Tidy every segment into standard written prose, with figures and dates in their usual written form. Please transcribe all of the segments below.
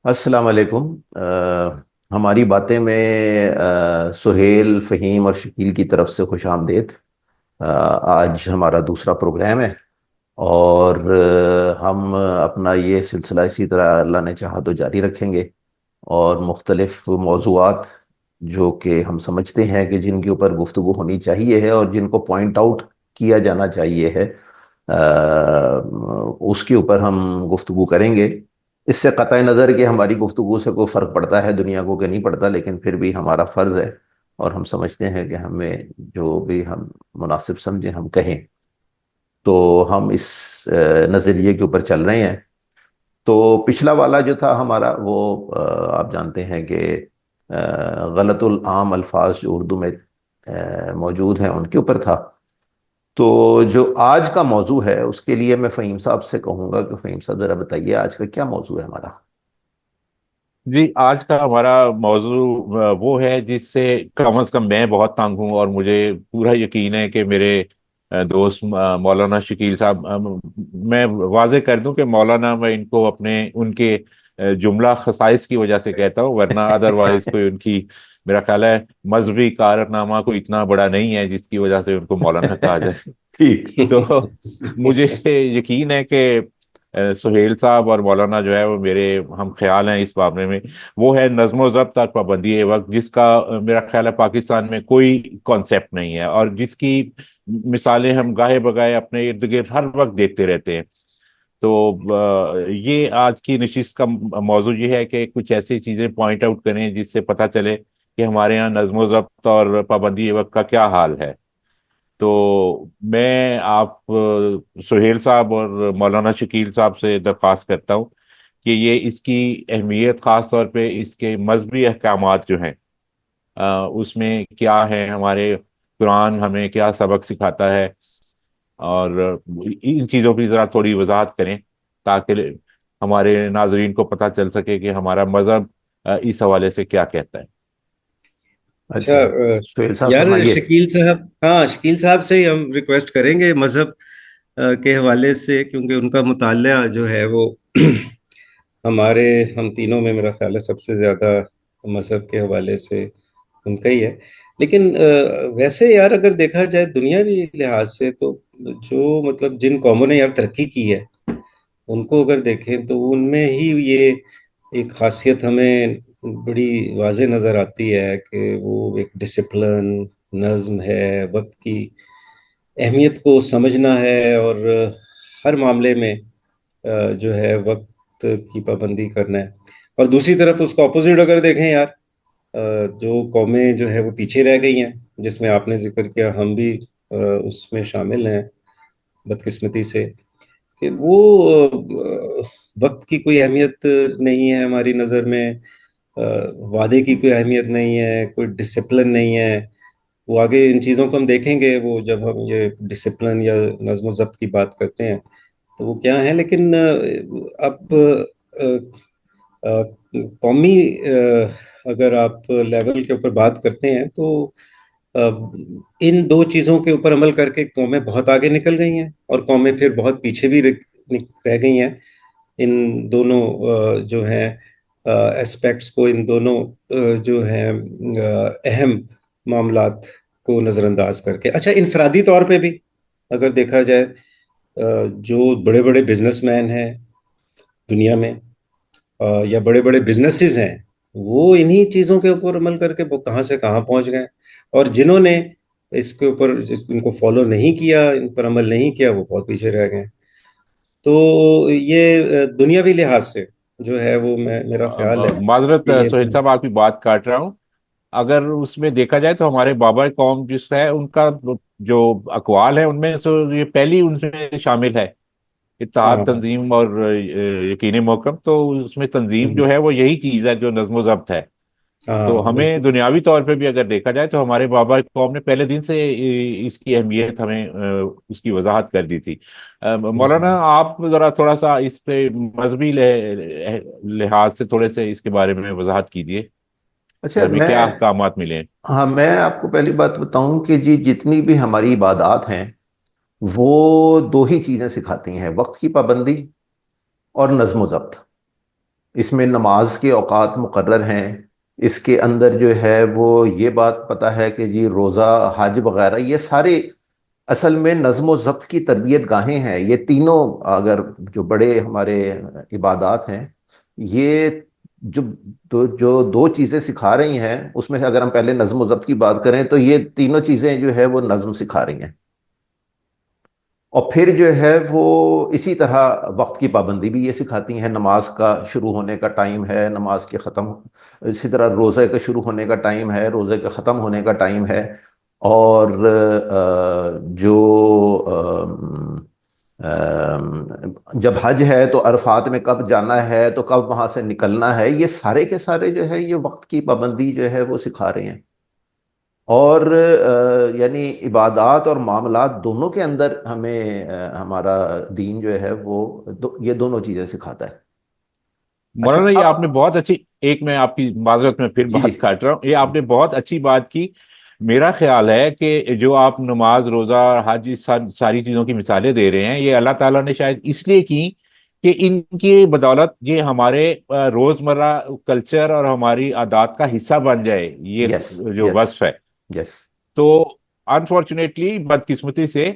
अस्सलाम वालेकुम। हमारी बातें में सुहेल, फ़हीम और शकील की तरफ से खुश आमदेद। आज हमारा दूसरा प्रोग्राम है और हम अपना ये सिलसिला इसी तरह अल्लाह ने चाहा तो जारी रखेंगे और मुख्तलिफ मौज़ूआत जो कि हम समझते हैं कि जिनके ऊपर गुफ्तगू होनी चाहिए है और जिनको पॉइंट आउट किया जाना चाहिए है, उसके ऊपर हम गुफ्तगू करेंगे। इससे कतई नज़र कि हमारी गुफ्तगू से कोई फ़र्क पड़ता है दुनिया को कि नहीं पड़ता, लेकिन फिर भी हमारा फ़र्ज़ है और हम समझते हैं कि हमें जो भी हम मुनासिब समझें हम कहें। तो हम इस नज़रिए के ऊपर चल रहे हैं। तो पिछला वाला जो था हमारा वो, आप जानते हैं कि गलतुल आम अल्फाज जो उर्दू में मौजूद हैं उनके ऊपर था। तो जो आज का मौजू है उसके लिए मैं फ़हीम साहब से कहूँगा कि फ़हीम साहब ज़रा बताइए आज का क्या मौजू है हमारा। जी, आज का हमारा मौजू वो है जिससे कम से कम मैं बहुत तंग हूँ और मुझे पूरा यकीन है कि मेरे दोस्त मौलाना शकील साहब, मैं वाजे कर दूं कि मौलाना मैं इनको अपने उनके जुमला खसाइस की वजह से कहता हूँ, वरना अदरवाइज कोई उनकी, मेरा ख्याल है, मजहबी कारनामा कोई इतना बड़ा नहीं है जिसकी वजह से उनको मौलाना कहा जाए। ठीक। तो मुझे यकीन है कि सुहेल साहब और मौलाना जो है वो मेरे हम ख्याल हैं इस मामले में। वो है नज्म ज़ब्त और पाबंदी ए वक्त, जिसका मेरा ख्याल है पाकिस्तान में कोई कॉन्सेप्ट नहीं है और जिसकी मिसालें हम गाहे बगाए अपने इर्द गिर्द हर वक्त देखते रहते हैं। तो ये आज की नशिस्त का मौजू ये है कि कुछ ऐसी चीजें पॉइंट आउट करें जिससे पता चले कि हमारे यहाँ नज्म ज़ब्त और पाबंदी ए वक्त का क्या हाल है। तो मैं आप सुहेल साहब और मौलाना शकील साहब से दरख्वास्त करता हूँ कि ये इसकी अहमियत, ख़ास तौर पे इसके मजहबी अहकामात जो हैं, उसमें क्या है, हमारे कुरान हमें क्या सबक सिखाता है, और इन चीज़ों की ज़रा थोड़ी वजाहत करें ताकि हमारे नाजरीन को पता चल सके कि हमारा मज़हब इस हवाले से क्या कहता है। अच्छा, अच्छा। सुहेल साहब यार फरमाइए। शकील साहब, हाँ शकील साहब से ही हम रिक्वेस्ट करेंगे मजहब के हवाले से, क्योंकि उनका मुताल्ला जो है वो हमारे हम तीनों में मेरा ख्याल है सबसे ज्यादा मजहब के हवाले से उनका ही है। लेकिन वैसे यार अगर देखा जाए दुनियावी लिहाज से तो जो मतलब जिन कौमों ने यार तरक्की की है उनको अगर देखें तो उनमें ही ये एक खासियत हमें बड़ी वाज़े नज़र आती है कि वो एक डिसिप्लिन, नज़्म है, वक्त की अहमियत को समझना है और हर मामले में जो है वक्त की पाबंदी करना है। और दूसरी तरफ उसका ऑपोजिट अगर देखें यार, जो कौमें जो है वो पीछे रह गई हैं, जिसमें आपने जिक्र किया हम भी उसमें शामिल हैं बदकिस्मती से, कि वो वक्त की कोई अहमियत नहीं है हमारी नज़र में, वादे की कोई अहमियत नहीं है, कोई डिसिप्लिन नहीं है। वो आगे इन चीज़ों को हम देखेंगे, वो जब हम ये डिसिप्लिन या नज़्म ज़ब्त की बात करते हैं तो वो क्या है। लेकिन अब कौमी अगर आप लेवल के ऊपर बात करते हैं तो अ, इन दो चीज़ों के ऊपर अमल करके कौमें बहुत आगे निकल गई हैं और कौमें फिर बहुत पीछे भी रह गई हैं। इन दोनों जो हैं एस्पेक्ट्स को, इन दोनों जो हैं अहम मामलात को नज़रअंदाज करके। अच्छा, इनफरादी तौर पे भी अगर देखा जाए, जो बड़े बड़े बिजनेसमैन हैं दुनिया में, या बड़े बड़े बिजनेसेस हैं, वो इन्हीं चीज़ों के ऊपर अमल करके वो कहाँ से कहाँ पहुंच गए। और जिन्होंने इसके ऊपर इनको फॉलो नहीं किया, इन पर अमल नहीं किया, वो बहुत पीछे रह गए। तो ये दुनियावी लिहाज से जो है वो मेरा ख्याल है माजरत कि ये सोहेल साहब, आपकी बात काट रहा हूँ। अगर उसमें देखा जाए तो हमारे बाबा कौम जिस है उनका जो अकवाल है उनमें से ये पहली उनमें शामिल है, इत्तेहाद हाँ। तंजीम और यकीनी मोहकम। तो उसमें तंजीम जो हम्म। है वो यही चीज़ है जो नज्म ज़ब्त है। तो हाँ हमें बिल्कुल। दुनियावी तौर पे भी अगर देखा जाए तो हमारे बाबा कौम ने पहले दिन से इसकी अहमियत हमें उसकी वजाहत कर दी थी। मौलाना, हम्म। आप जरा थोड़ा सा इस पे मजहबी लिहाज से थोड़े से इसके बारे में वजाहत कीजिए कि अच्छा, हमें क्या अहकामात मिले हैं। हाँ, मैं आपको पहली बात बताऊं कि जी जितनी भी हमारी इबादात हैं वो दो ही चीज़ें सिखाती हैं, वक्त की पाबंदी और नज्म ज़ब्त। इसमें नमाज के औकात मुकर्रर हैं। इसके अंदर जो है वो ये बात पता है कि जी रोज़ा, हज वगैरह ये सारे असल में नज़्म व ज़ब्त की तरबियत गाहें हैं। ये तीनों अगर जो बड़े हमारे इबादात हैं, ये जो दो चीज़ें सिखा रही हैं, उसमें से अगर हम पहले नज़्म व ज़ब्त की बात करें तो ये तीनों चीज़ें जो है वो नज़्म सिखा रही हैं। और फिर जो है वो इसी तरह वक्त की पाबंदी भी ये सिखाती हैं। नमाज का शुरू होने का टाइम है, नमाज के ख़त्म, इसी तरह रोज़े के शुरू होने का टाइम है, रोज़े के ख़त्म होने का टाइम है। और जब हज है तो अरफात में कब जाना है, तो कब वहाँ से निकलना है, ये सारे के सारे जो है ये वक्त की पाबंदी जो है वो सिखा रहे हैं। और यानी इबादात और मामलात दोनों के अंदर हमें हमारा दीन जो है वो ये दोनों चीज़ें सिखाता है। अच्छा मौलाना, ये अब आपने बहुत अच्छी, एक मैं आपकी माजरत में फिर जी जी। बात काट रहा हूँ, ये आपने बहुत अच्छी बात की। मेरा ख्याल है कि जो आप नमाज, रोजा और हज, इस सारी चीजों की मिसालें दे रहे हैं, ये अल्लाह ताला ने शायद इसलिए की कि इनकी बदौलत ये हमारे रोजमर्रा कल्चर और हमारी आदत का हिस्सा बन जाए, ये यस जो यस वस्फ है। यस। तो अनफॉर्चुनेटली, बदकिस्मती से,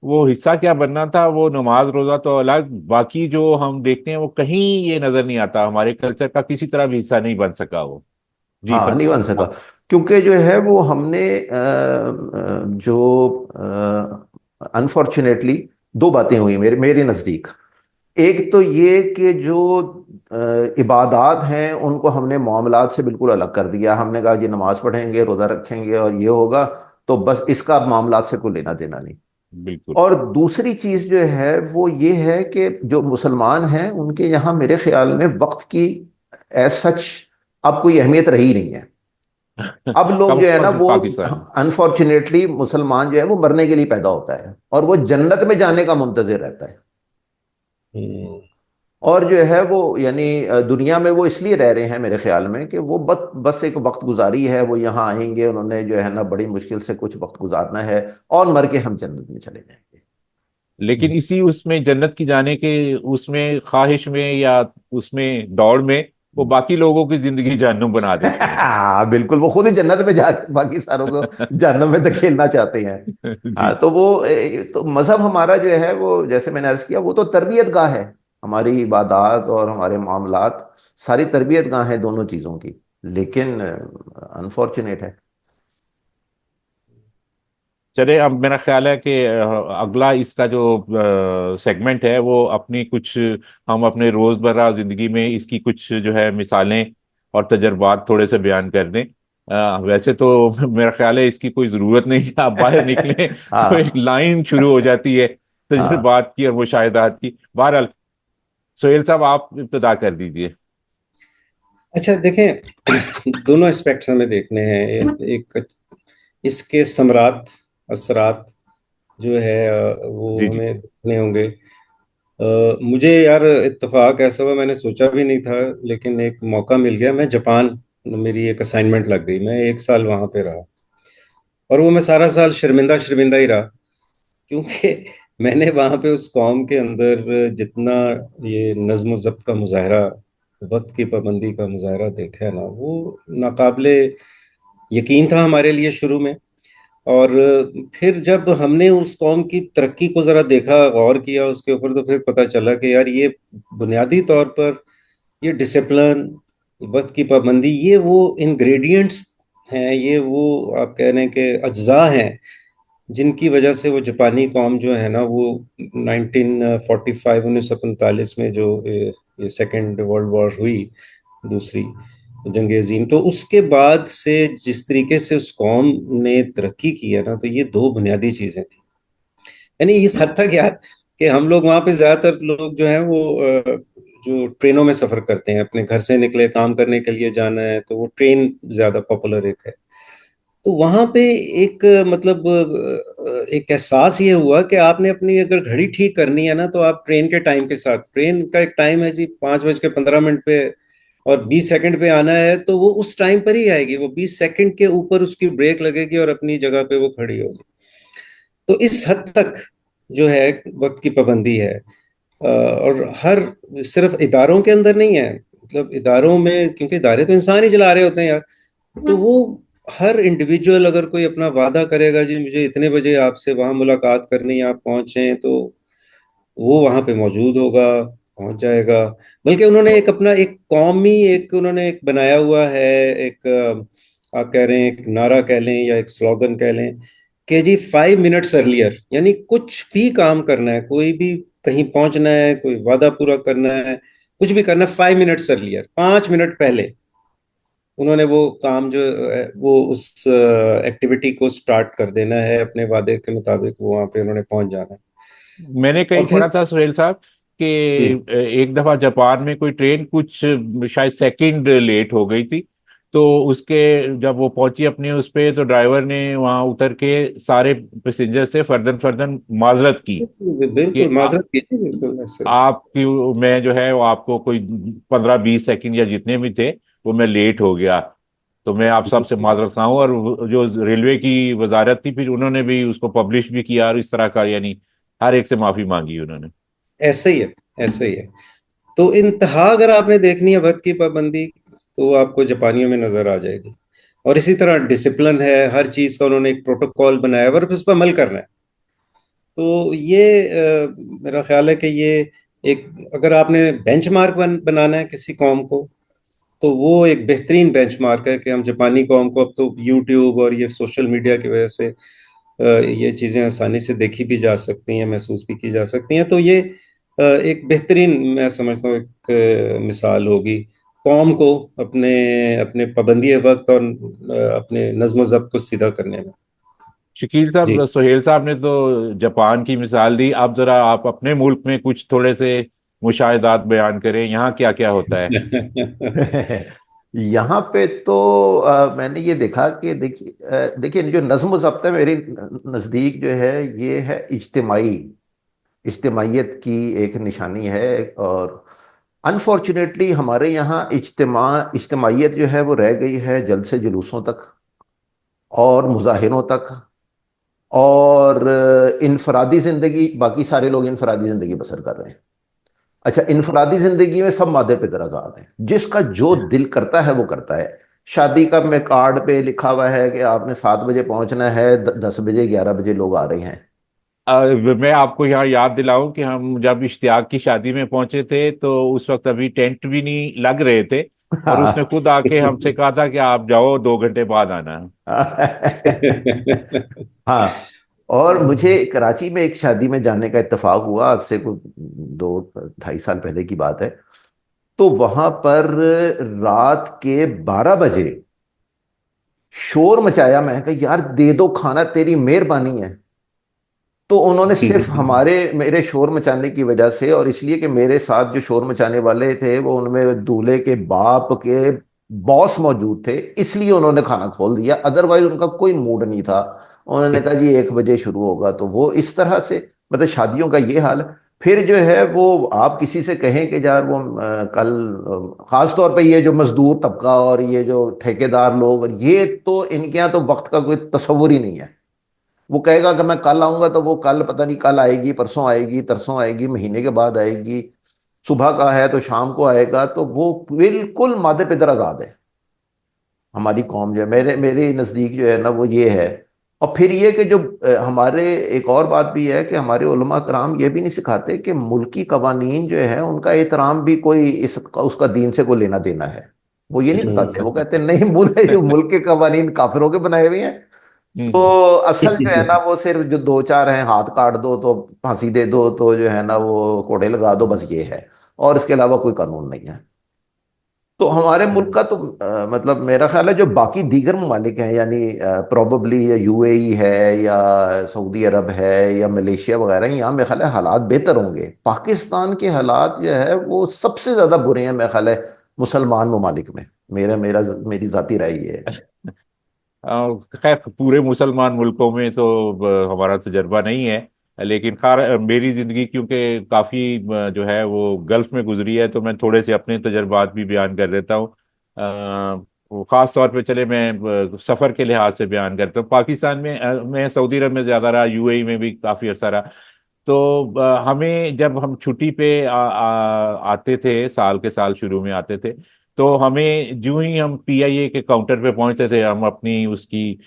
वो हिस्सा क्या बनना था, वो नमाज रोजा तो अलग, बाकी जो हम देखते हैं वो कहीं ये नजर नहीं आता, हमारे कल्चर का किसी तरह भी हिस्सा नहीं बन सका वो। जी हाँ, नहीं बन फरमा। सका, क्योंकि जो है वो हमने जो अनफॉर्चुनेटली दो बातें हुई मेरे मेरे नज़दीक। एक तो ये कि जो इबादात हैं उनको हमने मामलात से बिल्कुल अलग कर दिया। हमने कहा जी नमाज पढ़ेंगे, रोज़ा रखेंगे और ये होगा, तो बस इसका मामलात से कोई लेना देना नहीं। बिल्कुल। और दूसरी चीज़ जो है वो ये है कि जो मुसलमान हैं उनके यहाँ मेरे ख्याल में वक्त की एज सच अब कोई अहमियत रही नहीं है। अब लोग जो है ना कम वो पाकिस्तान। अनफॉर्चुनेटली मुसलमान जो है वो मरने के लिए पैदा होता है और वो जन्नत में जाने का मुंतजर रहता है। हम्म। और जो है वो यानी दुनिया में वो इसलिए रह रहे हैं मेरे ख्याल में कि वो बस बस एक वक्त गुजारी है, वो यहाँ आएंगे, उन्होंने जो है ना बड़ी मुश्किल से कुछ वक्त गुजारना है और मर के हम जन्नत में चले जाएंगे। लेकिन इसी उसमें जन्नत की जाने के उसमें ख्वाहिश में या उसमें दौड़ में वो बाकी लोगों की जिंदगी जहन्नुम बना देते हैं। हाँ बिल्कुल, वो खुद ही जन्नत में जा बाकी सारों को जहन्नम में धकेलना चाहते हैं। हाँ, जी। तो वो तो मजहब हमारा जो है वो जैसे मैंने अर्ज किया वो तो तरबियत गाह है। हमारी इबादात और हमारे मामलात सारी तरबियत गाह है दोनों चीज़ों की। लेकिन अनफॉर्चुनेट है। चले, अब मेरा ख्याल है कि अगला इसका जो सेगमेंट है वो अपनी कुछ, हम अपने रोजमर्रा जिंदगी में इसकी कुछ जो है मिसालें और तजर्बात थोड़े से बयान कर दें। वैसे तो मेरा ख्याल है इसकी कोई ज़रूरत नहीं है, आप बाहर निकलें तो एक हाँ लाइन शुरू हो जाती है हाँ। तजर्बात की और मुशाहिदात की। बहरहाल, सोहेल साहब, आप इब्तदा कर दीजिए। अच्छा देखें, दोनों एस्पेक्ट्स हमें देखने हैं। एक इसके समरात, असरात जो है जी वो जी। हमें देखने होंगे। मुझे यार इत्तेफाक ऐसा हुआ, मैंने सोचा भी नहीं था, लेकिन एक मौका मिल गया। मैं जापान, मेरी एक असाइनमेंट लग गई, मैं एक साल वहां पे रहा। और वो मैं सारा साल शर्मिंदा शर्मिंदा ही रहा, क्योंकि मैंने वहां पे उस कौम के अंदर जितना ये नज्म व ज़ब्त का मुजाहरा, वक्त की पाबंदी का मुजाहरा देखा है ना, वो नाकाबिले यकीन था हमारे लिए शुरू में। और फिर जब हमने उस कौम की तरक्की को जरा देखा, गौर किया उसके ऊपर, तो फिर पता चला कि यार ये बुनियादी तौर पर ये डिसिप्लिन, वक्त की पाबंदी, ये वो इंग्रेडिएंट्स हैं, ये वो आप कह रहे हैं कि अज्जा हैं, जिनकी वजह से वो जापानी कौम जो है ना, वो 1945, 1945 में जो ये सेकेंड वर्ल्ड वॉर हुई, दूसरी जंग अजीम, तो उसके बाद से जिस तरीके से उस कौम ने तरक्की की है ना, तो ये दो बुनियादी चीजें थी। यानी इस हद तक यार कि हम लोग वहाँ पे ज्यादातर लोग जो हैं वो जो ट्रेनों में सफर करते हैं, अपने घर से निकले काम करने के लिए जाना है तो वो ट्रेन ज्यादा पॉपुलर एक है। तो वहां पे एक मतलब एक एहसास ये हुआ कि आपने अपनी अगर घड़ी ठीक करनी है ना, तो आप ट्रेन के टाइम के साथ, ट्रेन का एक टाइम है जी 5:15 पे और 20 सेकंड पे आना है, तो वो उस टाइम पर ही आएगी, वो 20 सेकंड के ऊपर उसकी ब्रेक लगेगी और अपनी जगह पे वो खड़ी होगी। तो इस हद तक जो है वक्त की पाबंदी है। और हर सिर्फ इदारों के अंदर नहीं है, मतलब इदारों में, क्योंकि इदारे तो इंसान ही चला रहे होते हैं यार, तो वो हर इंडिविजुअल अगर कोई अपना वादा करेगा जी मुझे इतने बजे आपसे वहां मुलाकात करनी है, आप पहुंचे, तो वो वहां पे मौजूद होगा, पहुंच जाएगा। बल्कि उन्होंने एक अपना एक कौमी एक उन्होंने एक बनाया हुआ है, एक आप कह रहे हैं एक नारा कह लें या एक स्लोगन कह लें कि जी 5 मिनट्स अर्लियर, यानी कुछ भी काम करना है, कोई भी कहीं पहुंचना है, कोई वादा पूरा करना है, कुछ भी करना है, 5 मिनट्स अर्लियर, 5 मिनट पहले उन्होंने वो काम जो वो उस एक्टिविटी को स्टार्ट कर देना है, अपने वादे के मुताबिक वो वहां पे उन्होंने पहुंच जाना है। मैंने कहीं और फिर पढ़ा था सुहेल साहब कि जी एक दफा जापान में कोई ट्रेन कुछ शायद सेकंड लेट हो गई थी, तो उसके जब वो पहुंची अपने उस पे, तो ड्राइवर ने वहां उतर के सारे पैसेंजर से फर्दन फर्दन माजरत की बिल्कुल कि बिल्कुल, माजरत कीजिए, बिल्कुल ऐसे। आपकी, मैं जो है वो आपको कोई 15-20 सेकंड या जितने भी थे वो मैं लेट हो गया, तो मैं आप सबसे माजरत खाऊं। और जो रेलवे की वजारत थी फिर उन्होंने भी उसको पब्लिश भी किया, और इस तरह का यानी हर एक से माफी मांगी उन्होंने। ऐसे ही है, ऐसे ही है। तो इंतहा अगर आपने देखनी है वक्त की पाबंदी, तो आपको जापानियों में नजर आ जाएगी। और इसी तरह डिसिप्लिन है, हर चीज का उन्होंने एक प्रोटोकॉल बनाया है और उस पर अमल करना है। तो ये मेरा ख्याल है कि ये एक, अगर आपने बेंचमार्क बनाना है किसी कौम को, तो वो एक बेहतरीन बेंचमार्क है कि हम जापानी कौम को, अब तो यूट्यूब और ये सोशल मीडिया की वजह से ये चीज़ें आसानी से देखी भी जा सकती हैं, महसूस भी की जा सकती हैं। तो ये एक बेहतरीन, मैं समझता हूँ, एक मिसाल होगी कौम को अपने अपने पाबंदी वक्त और अपने नज्म व ज़ब्त को सीधा करने में। शकील जी साहब, सोहेल साहब ने तो जापान की मिसाल दी, अब जरा आप अपने मुल्क में कुछ थोड़े से मुशाहिदात बयान करें, यहाँ क्या क्या होता है। यहाँ पे तो मैंने ये देखा कि देखिए जो नज्म ज़ब्त है मेरे नज़दीक जो है ये है इज्तिमाइयत की एक निशानी है। और अनफॉर्चुनेटली हमारे यहाँ इज्तिमाइयत जो है वो रह गई है जल्द से जुलूसों तक और मुजाहिरों तक। और इनफरादी जिंदगी, बाकी सारे लोग इनफरादी जिंदगी बसर कर रहे हैं। अच्छा, इनफरादी जिंदगी में सब मादे पे आजाद हैं, जिसका जो दिल करता है वो करता है। शादी का में कार्ड पे लिखा हुआ है कि आपने 7 बजे पहुंचना है, 10 बजे 11 बजे लोग आ रहे हैं। मैं आपको यहाँ याद दिलाऊं कि हम जब इश्तियाक की शादी में पहुंचे थे तो उस वक्त अभी टेंट भी नहीं लग रहे थे, और उसने हाँ। खुद आके हमसे कहा था कि आप जाओ, 2 घंटे बाद आना। हाँ। और मुझे कराची में एक शादी में जाने का इत्तेफाक हुआ, आज से कोई 2 ढाई साल पहले की बात है। तो वहां पर रात के 12 बजे शोर मचाया। मैं कहा यार दे दो खाना, तेरी मेहरबानी है। तो उन्होंने सिर्फ हमारे मेरे शोर मचाने की वजह से, और इसलिए कि मेरे साथ जो शोर मचाने वाले थे वो उनमें दूल्हे के बाप के बॉस मौजूद थे, इसलिए उन्होंने खाना खोल दिया। अदरवाइज उनका कोई मूड नहीं था। उन्होंने कहा जी 1 बजे शुरू होगा, तो वो इस तरह से, मतलब शादियों का ये हाल है। फिर जो है वो आप किसी से कहें कि यार वो कल खास तौर पे ये जो मजदूर तबका और ये जो ठेकेदार लोग, ये तो इनके यहाँ तो वक्त का कोई तस्वुर ही नहीं है। वो कहेगा कि मैं कल आऊंगा, तो वो कल पता नहीं कल आएगी, परसों आएगी, तरसों आएगी, महीने के बाद आएगी। सुबह का है तो शाम को आएगा। तो वो बिल्कुल मादे पिदर आजाद है। हमारी कौम जो है, मेरे मेरे नज़दीक जो है ना वो ये है। और फिर ये कि जो हमारे एक और बात भी है कि हमारे उलमा कराम ये भी नहीं सिखाते कि मुल्की कवानीन जो है उनका एहतराम भी कोई इसका उसका दीन से कोई लेना देना है। वो ये नहीं बताते। वो कहते हैं नहीं, मुल्क के कवानीन काफिरों के बनाए हुए हैं। तो असल जो है ना वो सिर्फ जो दो चार हैं, हाथ काट दो तो फांसी दे दो, तो जो है ना वो कोड़े लगा दो, बस ये है। और इसके अलावा कोई कानून नहीं है। तो हमारे मुल्क का तो मतलब मेरा ख्याल है जो बाकी दीगर ममालिक हैं, यानी प्रोबेबली या यूएई है या सऊदी अरब है या मलेशिया वगैरह, यहाँ मेरे ख्याल है हालात बेहतर होंगे। पाकिस्तान के हालात जो है वो सबसे ज़्यादा बुरे हैं मेरे ख्याल है मुसलमान ममालिक में। मेरा मेरा मेरी जाती राय ये है। खैर पूरे मुसलमान मुल्कों में तो हमारा तजर्बा नहीं है, लेकिन खार मेरी जिंदगी क्योंकि काफी जो है वो गल्फ में गुजरी है, तो मैं थोड़े से अपने तजर्बात भी बयान कर देता हूँ। वो खास तौर पे चले मैं सफर के लिहाज से बयान करता हूँ। पाकिस्तान में मैं सऊदी अरब में ज्यादा रहा, यूएई में भी काफी अर्सा रहा। तो हमें जब हम छुट्टी पे आते थे, साल के साल शुरू में आते थे, तो हमें जो ही हम पीआईए के काउंटर पे पहुंचते थे, हम अपनी उसकी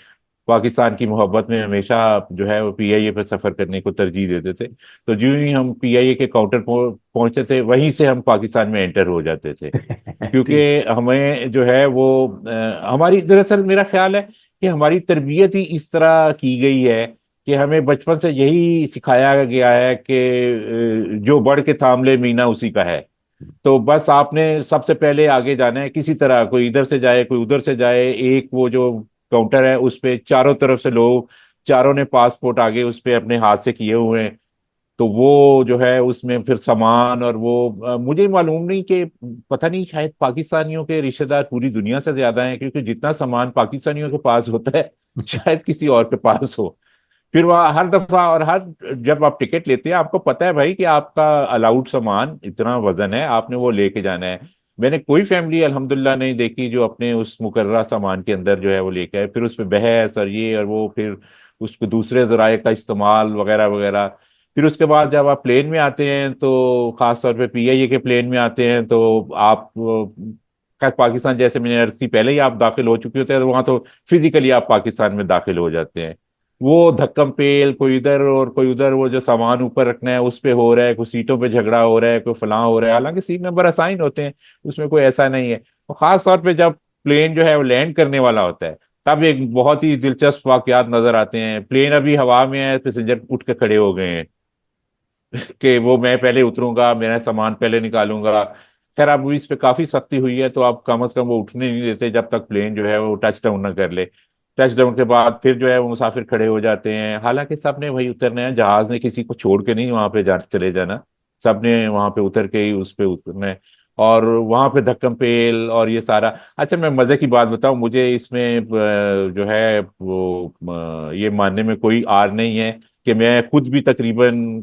पाकिस्तान की मोहब्बत में हमेशा जो है वो पीआईए पे सफर करने को तरजीह देते थे। तो जो ही हम पीआईए के काउंटर पहुंचते थे, वहीं से हम पाकिस्तान में एंटर हो जाते थे, क्योंकि ठीक। हमें जो है वो हमारी, दरअसल मेरा ख्याल है कि हमारी तरबियत ही इस तरह की गई है कि हमें बचपन से यही सिखाया गया है कि जो बढ़ के थाम ले मीना उसी का है। तो बस आपने सबसे पहले आगे जाना है, किसी तरह कोई इधर से जाए कोई उधर से जाए, एक वो जो काउंटर है उस पे चारों तरफ से लोग, चारों ने पासपोर्ट आगे उस पे अपने हाथ से किए हुए हैं। तो वो जो है उसमें फिर सामान, और वो मुझे मालूम नहीं कि, पता नहीं, शायद पाकिस्तानियों के रिश्तेदार पूरी दुनिया से ज्यादा हैं, क्योंकि जितना सामान पाकिस्तानियों के पास होता है शायद किसी और के पास हो। फिर वह हर दफा, और हर, जब आप टिकट लेते हैं आपको पता है भाई कि आपका अलाउड सामान इतना वजन है, आपने वो लेके जाना है। मैंने कोई फैमिली अल्हम्दुलिल्लाह नहीं देखी जो अपने उस मुकर्ररा सामान के अंदर जो है वो लेके आए, फिर उस पर बहस और ये और वो, फिर उसको दूसरे जराये का इस्तेमाल वगैरह वगैरह। फिर उसके बाद जब आप प्लेन में आते हैं, तो खास तौर पे पीआईए के प्लेन में आते हैं, तो आप खैर पाकिस्तान जैसे मैंने अर्ज की पहले ही आप दाखिल हो चुके होते हैं, तो वहां तो फिजिकली आप पाकिस्तान में दाखिल हो जाते हैं। वो धक्कम पेल, कोई इधर और कोई उधर, वो जो सामान ऊपर रखना है उस पे हो रहा है, कोई सीटों पे झगड़ा हो रहा है, कोई फलां हो रहा है, हालांकि सीट नंबर असाइन होते हैं, उसमें कोई ऐसा नहीं है। और खास तौर पे जब प्लेन जो है वो लैंड करने वाला होता है, तब एक बहुत ही दिलचस्प वाकयात नजर आते हैं। प्लेन अभी हवा में है, पैसेंजर उठ के खड़े हो गए हैं कि वो मैं पहले उतरूंगा, मेरा सामान पहले निकालूंगा। खैर अब इस पे काफी सख्ती हुई है, तो आप कम से कम वो उठने नहीं देते जब तक प्लेन जो है वो टच डाउन ना कर ले। टच डाउन के बाद फिर जो है वो मुसाफिर खड़े हो जाते हैं, हालांकि सबने वही उतरना है, जहाज ने किसी को छोड़ के नहीं वहां पे जा चले जाना, सबने वहां पे उतर के ही उस पे उतरना है। और वहां पे धक्कम पेल और ये सारा। अच्छा, मैं मजे की बात बताऊं, मुझे इसमें जो है वो ये मानने में कोई आर नहीं है कि मैं खुद भी तकरीबन,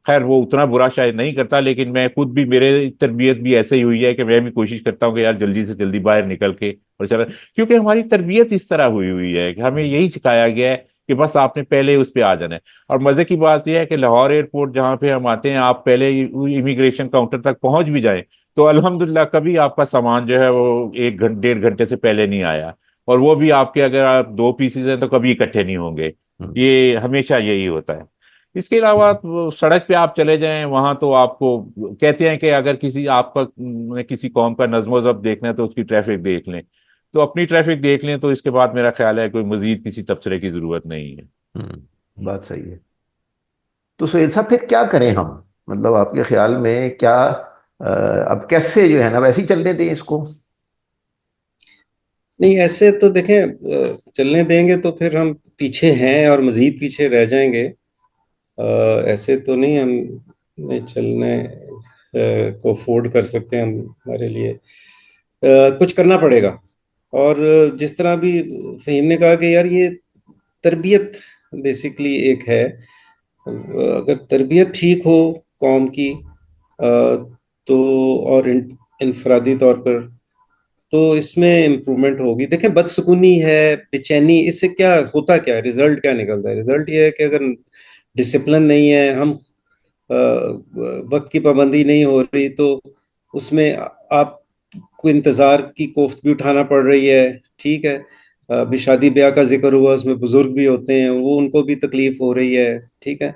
खैर वो उतना बुरा शायद नहीं करता, लेकिन मैं खुद भी, मेरे तरबियत भी ऐसे ही हुई है कि मैं भी कोशिश करता हूँ कि यार जल्दी से जल्दी बाहर निकल के और चला, क्योंकि हमारी तरबियत इस तरह हुई हुई है कि हमें यही सिखाया गया है कि बस आपने पहले उस पे आ जाना है। और मजे की बात यह है कि लाहौर एयरपोर्ट जहाँ पे हम आते हैं, आप पहले इमिग्रेशन काउंटर तक पहुंच भी जाएं, तो अल्हम्दुलिल्लाह कभी आपका सामान जो है वो 1 घंटे 1.5 घंटे से पहले नहीं आया। और वो भी आपके, अगर आप 2 पीसेज हैं तो कभी इकट्ठे नहीं होंगे। हम्म। ये हमेशा यही होता है। इसके अलावा वो सड़क पे आप चले जाएं, वहां तो आपको कहते हैं कि अगर किसी आपका किसी कौम का नज्म ज़ब्त देखना है तो उसकी ट्रैफिक देख लें। तो अपनी ट्रैफिक देख लें, तो इसके बाद मेरा ख्याल है कोई मजीद किसी तबसरे की जरूरत नहीं है। बात सही है। तो सुहेल साहब फिर क्या करें हम, मतलब आपके ख्याल में क्या, अब कैसे जो है ना वैसे ही चलने दें इसको? नहीं, ऐसे तो देखें, चलने देंगे तो फिर हम पीछे हैं और मजीद पीछे रह जाएंगे। ऐसे तो नहीं हम नहीं चलने को अफोर्ड कर सकते हैं हम। हमारे लिए कुछ करना पड़ेगा। और जिस तरह भी फहीम ने कहा कि यार ये तरबियत बेसिकली एक है। अगर तरबियत ठीक हो कौम की, तो और इनफरादी तौर पर, तो इसमें इम्प्रूवमेंट होगी। देखें, बदसुकूनी है, बेचैनी, इससे क्या होता, क्या रिजल्ट क्या निकलता है? रिजल्ट ये है कि अगर डिसिप्लिन नहीं है, हम वक्त की पाबंदी नहीं हो रही, तो उसमें आपको इंतजार की कोफ्त भी उठाना पड़ रही है। ठीक है, अभी शादी ब्याह का जिक्र हुआ, उसमें बुजुर्ग भी होते हैं, वो उनको भी तकलीफ हो रही है। ठीक है,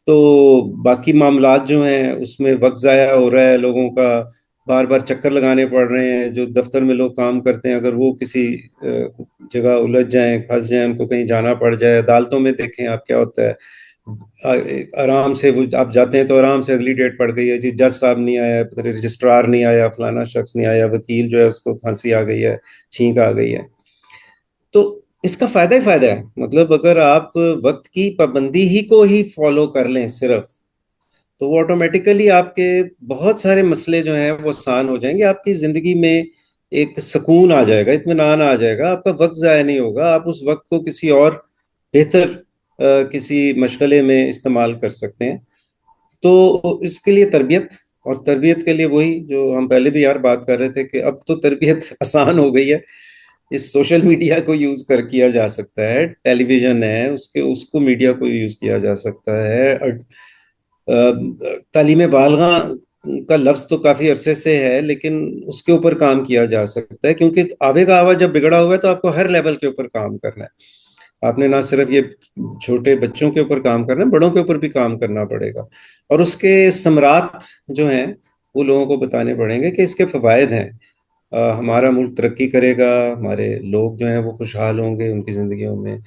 तो बाकी मामलात जो हैं उसमें वक्त ज़ाया हो रहा है लोगों का, बार बार चक्कर लगाने पड़ रहे हैं। जो दफ्तर में लोग काम करते हैं, अगर वो किसी जगह उलझ जाएं, फंस जाएं, उनको कहीं जाना पड़ जाए, अदालतों में देखें आप क्या होता है। आराम से वो आप जाते हैं तो आराम से अगली डेट पड़ गई है जी, जज साहब नहीं आया, रजिस्ट्रार नहीं आया, फलाना शख्स नहीं आया, वकील जो है उसको खांसी आ गई है, छींक आ गई है। तो इसका फायदा ही फायदा है। मतलब अगर आप वक्त की पाबंदी ही को ही फॉलो कर लें सिर्फ, तो वो ऑटोमेटिकली आपके बहुत सारे मसले जो हैं वो आसान हो जाएंगे। आपकी जिंदगी में एक सुकून आ जाएगा, इत्मीनान आ जाएगा, आपका वक्त ज़ाया नहीं होगा। आप उस वक्त को किसी और बेहतर किसी मशगले में इस्तेमाल कर सकते हैं। तो इसके लिए तरबियत, और तरबियत के लिए वही जो हम पहले भी यार बात कर रहे थे कि अब तो तरबियत आसान हो गई है। इस सोशल मीडिया को यूज कर किया जा सकता है, टेलीविजन है उसके, उसको मीडिया को यूज किया जा सकता है। तालीम बालगा का लफ्ज तो काफी अरसे से है, लेकिन उसके ऊपर काम किया जा सकता है, क्योंकि आबे का आवा जब बिगड़ा हुआ है तो आपको हर लेवल के ऊपर काम करना है। आपने ना सिर्फ ये छोटे बच्चों के ऊपर काम करना है, बड़ों के ऊपर भी काम करना पड़ेगा। और उसके समरात जो हैं वो लोगों को बताने पड़ेंगे कि इसके फवायद हैं। हमारा मुल्क तरक्की करेगा, हमारे लोग जो हैं वो खुशहाल होंगे, उनकी जिंदगियों में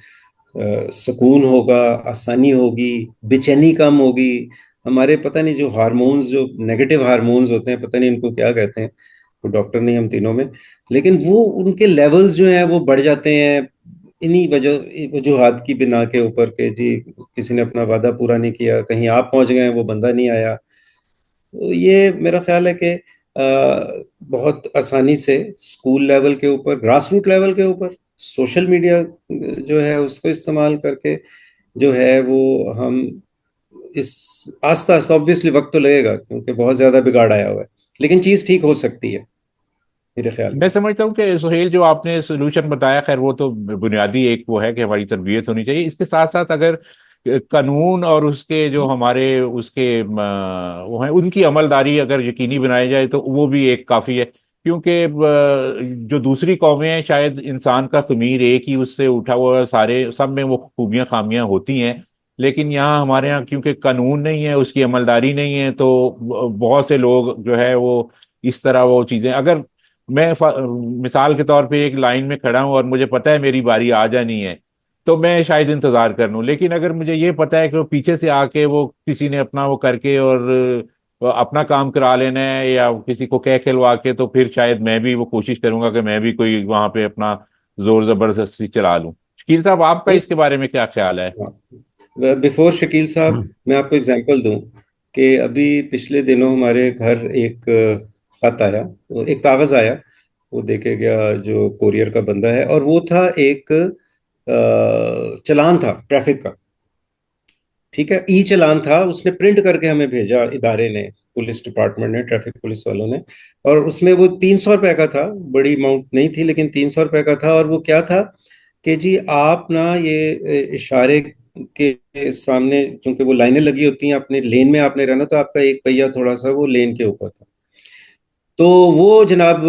सुकून होगा, आसानी होगी, बेचैनी कम होगी। हमारे पता नहीं जो हार्मोन्स, जो नेगेटिव हार्मोन्स होते हैं, पता नहीं इनको क्या कहते हैं, वो डॉक्टर नहीं हम तीनों में, लेकिन वो उनके लेवल्स जो हैं वो बढ़ जाते हैं इन्हीं वजूहात की बिना के ऊपर के जी किसी ने अपना वादा पूरा नहीं किया, कहीं आप पहुंच गए वो बंदा नहीं आया। तो ये मेरा ख्याल है कि बहुत आसानी से स्कूल लेवल के ऊपर, ग्रास रूट लेवल के ऊपर, सोशल मीडिया जो है उसको इस्तेमाल करके जो है वो हम इस आस्ता आस्ता, ऑब्वियसली वक्त तो लगेगा क्योंकि बहुत ज्यादा बिगाड़ आया हुआ है, लेकिन चीज ठीक हो सकती है मेरे ख्याल मैं में। समझता हूँ कि सुहेल जो आपने सोल्यूशन बताया, खैर वो तो बुनियादी एक वो है कि हमारी तरबियत होनी चाहिए। इसके साथ साथ अगर कानून और उसके जो हमारे उसके वो हैं उनकी अमलदारी अगर यकीनी बनाई जाए तो वो भी एक काफ़ी है। क्योंकि जो दूसरी कौमें हैं शायद इंसान का ख़मीर एक ही उससे उठा हुआ है, सारे सब में वो खूबियाँ खामियां होती हैं। लेकिन यहाँ हमारे यहाँ क्योंकि कानून नहीं है, उसकी अमलदारी नहीं है, तो बहुत से लोग जो है वो इस तरह वो चीज़ें अगर मैं मिसाल के तौर पे एक लाइन में खड़ा हूं और मुझे पता है मेरी बारी आ जानी है, तो मैं शायद इंतजार कर लूं। लेकिन अगर मुझे ये पता है कि वो पीछे से आके वो किसी ने अपना वो करके और अपना काम करा लेना है या किसी को कह खिलवा के, तो फिर शायद मैं भी वो कोशिश करूंगा कि मैं भी कोई वहां पे अपना जोर जबरदस्ती चला लूं। शकील साहब, आपका नहीं, इसके बारे में क्या ख्याल है? बिफोर शकील साहब, मैं आपको एग्जांपल दूं कि अभी पिछले दिनों हमारे घर एक खत आया, एक कागज आया, वो देके गया जो कोरियर का बंदा है, और वो था एक चलान था ट्रैफिक का। ठीक है, ई चलान था, उसने प्रिंट करके हमें भेजा इदारे ने, पुलिस डिपार्टमेंट ने, ट्रैफिक पुलिस वालों ने। और उसमें वो 300 रुपए का था, बड़ी अमाउंट नहीं थी लेकिन 300 रुपए का था। और वो क्या था कि जी आप ना ये इशारे के सामने, चूंकि वो लाइनें लगी होती हैं, अपने लेन में आपने रहना, तो आपका एक पहिया थोड़ा सा वो लेन के ऊपर था। तो वो जनाब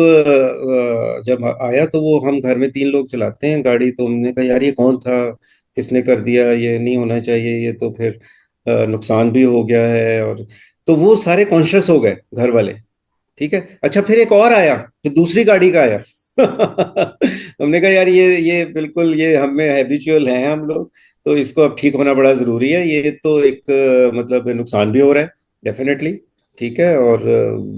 जब आया तो वो, हम घर में 3 लोग चलाते हैं गाड़ी, तो हमने कहा यार ये कौन था, किसने कर दिया, ये नहीं होना चाहिए, ये तो फिर नुकसान भी हो गया है। और तो वो सारे कॉन्शियस हो गए घर वाले। ठीक है, अच्छा फिर एक और आया जो दूसरी गाड़ी का आया। हमने कहा यार ये बिल्कुल, ये हमें हैबिचुअल हैं हम लोग, तो इसको अब ठीक होना बड़ा जरूरी है। ये तो एक मतलब नुकसान भी हो रहा है डेफिनेटली। ठीक है, और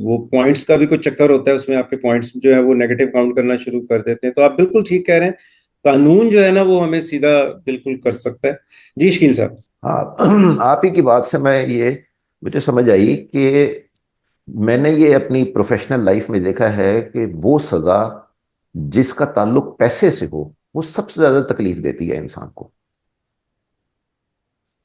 वो पॉइंट्स का भी कुछ चक्कर होता है उसमें, आपके पॉइंट्स जो है वो नेगेटिव काउंट करना शुरू कर देते हैं। तो आप बिल्कुल ठीक कह रहे हैं, कानून जो है ना वो हमें सीधा बिल्कुल कर सकता है। जी शकील साहब। हाँ, आप ही की बात से मैं ये मुझे समझ आई कि मैंने ये अपनी प्रोफेशनल लाइफ में देखा है कि वो सजा जिसका ताल्लुक पैसे से हो वो सबसे ज्यादा तकलीफ देती है इंसान को।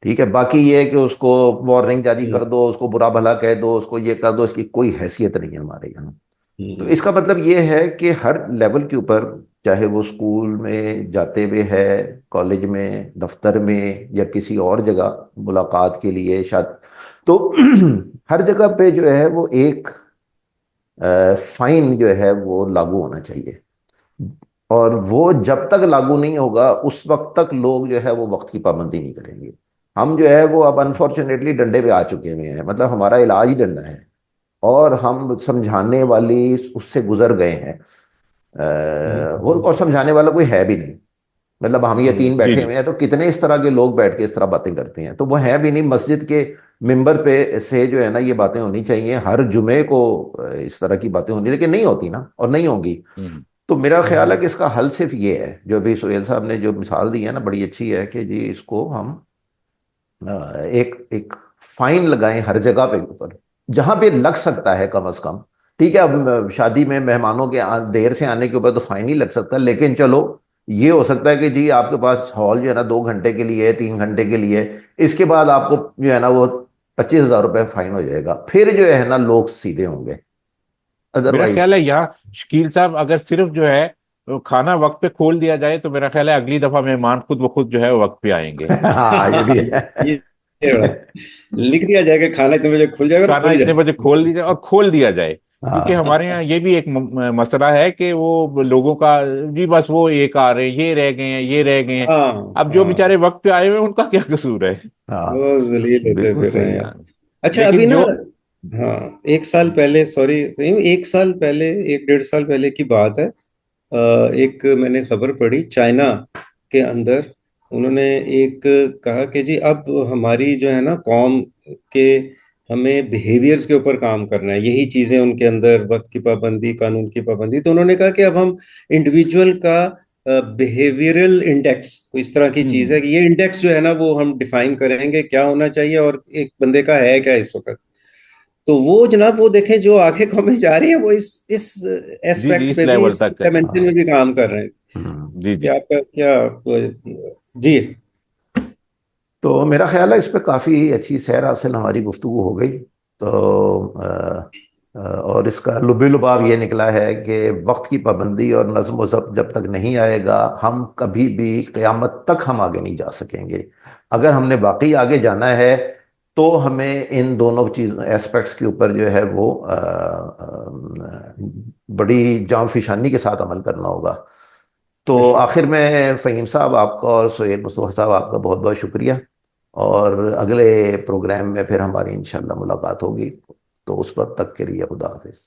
ठीक है, बाकी ये है कि उसको वार्निंग जारी हम्म, कर दो, उसको बुरा भला कह दो, उसको ये कर दो, इसकी कोई हैसियत नहीं है हमारे यहाँ। तो हम्म, इसका मतलब ये है कि हर लेवल के ऊपर, चाहे वो स्कूल में जाते हुए है, कॉलेज में, दफ्तर में, या किसी और जगह मुलाकात के लिए शायद, तो हर जगह पे जो है वो एक फाइन जो है वो लागू होना चाहिए। और वो जब तक लागू नहीं होगा उस वक्त तक लोग जो है वो वक्त की पाबंदी नहीं करेंगे। हम जो है वो अब अनफॉर्चुनेटली डंडे पे आ चुके हुए हैं, मतलब हमारा इलाज ही डंडा है, और हम समझाने वाली उससे गुजर गए हैं। वो हम्म, और समझाने वाला कोई है भी नहीं। मतलब हम ये तीन जी बैठे जी। हुए हैं तो कितने इस तरह के लोग बैठ के इस तरह बातें करते हैं, तो वो है भी नहीं। मस्जिद के मिंबर पे से जो है ना ये बातें होनी चाहिए हर जुमे को, इस तरह की बातें होनी, लेकिन नहीं होती ना और नहीं होंगी। हम्म। तो मेरा ख्याल है हम्म, कि इसका हल सिर्फ ये है, जो अभी सुहेल साहब ने जो मिसाल दी है ना बड़ी अच्छी है, कि जी इसको हम एक एक फाइन लगाएं हर जगह पे ऊपर, जहां पे लग सकता है कम से कम। ठीक है, अब शादी में मेहमानों के देर से आने के ऊपर तो फाइन ही लग सकता है, लेकिन चलो ये हो सकता है कि जी आपके पास हॉल जो है ना 2 घंटे के लिए, 3 घंटे के लिए, इसके बाद आपको जो है ना वो 25,000 रुपये फाइन हो जाएगा, फिर जो है ना लोग सीधे होंगे। मेरा अदरवाइज ख्याल है यहाँ शकील साहब, अगर सिर्फ जो है वो खाना वक्त पे खोल दिया जाए तो मेरा ख्याल है अगली दफा मेहमान खुद ब खुद जो है वो वक्त पे आएंगे। हाँ ये भी ये है। ये बड़ा लिख दिया जाएगा, खाना इतने बजे खुल जाएगा और खाना खुल इतने बजे जाएगा। खोल दीजिए और खोल दिया जाए। क्योंकि हाँ हमारे यहाँ ये भी एक मसला है कि वो लोगों का, जी बस वो एक आ रहे हैं, ये रह गए हैं, ये रह गए हैं। हाँ अब जो हाँ, बेचारे वक्त पे आए हुए हैं उनका क्या कसूर है? हाँ, वो जलील होते बिल्कुल फिर रहे सही हैं। है। अच्छा अभी लेकिन ना, जो हाँ, एक साल पहले, सॉरी, एक साल पहले, एक डेढ़ साल पहले की बात है। एक मैंने खबर पढ़ी चाइना के अंदर, उन्होंने एक कहा कि जी अब हमारी जो है ना कौम के, हमें बिहेवियर्स के ऊपर काम करना है, यही चीजें उनके अंदर, वक्त की पाबंदी, कानून की पाबंदी। तो उन्होंने कहा कि अब हम इंडिविजुअल का बिहेवियरल इंडेक्स, इस तरह की चीज है हम्म, कि ये इंडेक्स जो है ना वो हम डिफाइन करेंगे क्या होना चाहिए और एक बंदे का है क्या इस वक्त। तो वो जनाब, वो देखें जो आगे कॉमें जा रही है, वो इस जी जी, एस्पेक्ट इस पे भी, लेवल इस तक है। डायमेंशन में हाँ। भी काम कर रहे हैं हम्म। जी कि जी। आपका क्या जी। तो मेरा ख्याल है इस पे काफ़ी अच्छी सैर हासिल हमारी गुफ्तगू हो गई। तो और इसका लुबे लुबाब ये निकला है कि वक्त की पाबंदी और नज्म व ज़ब्त जब तक नहीं आएगा, हम कभी भी क़यामत तक हम आगे नहीं जा सकेंगे। अगर हमने वाकई आगे जाना है तो हमें इन दोनों चीज़ एस्पेक्ट्स के ऊपर जो है वो बड़ी जान फिशानी के साथ अमल करना होगा। तो बेशक। आखिर में फ़हीम साहब आपका और सोहेल मुस्तफ़ा साहब आपका बहुत बहुत शुक्रिया। और अगले प्रोग्राम में फिर हमारी इंशाल्लाह मुलाकात होगी। तो उस वक्त तक के लिए खुदा हाफिज।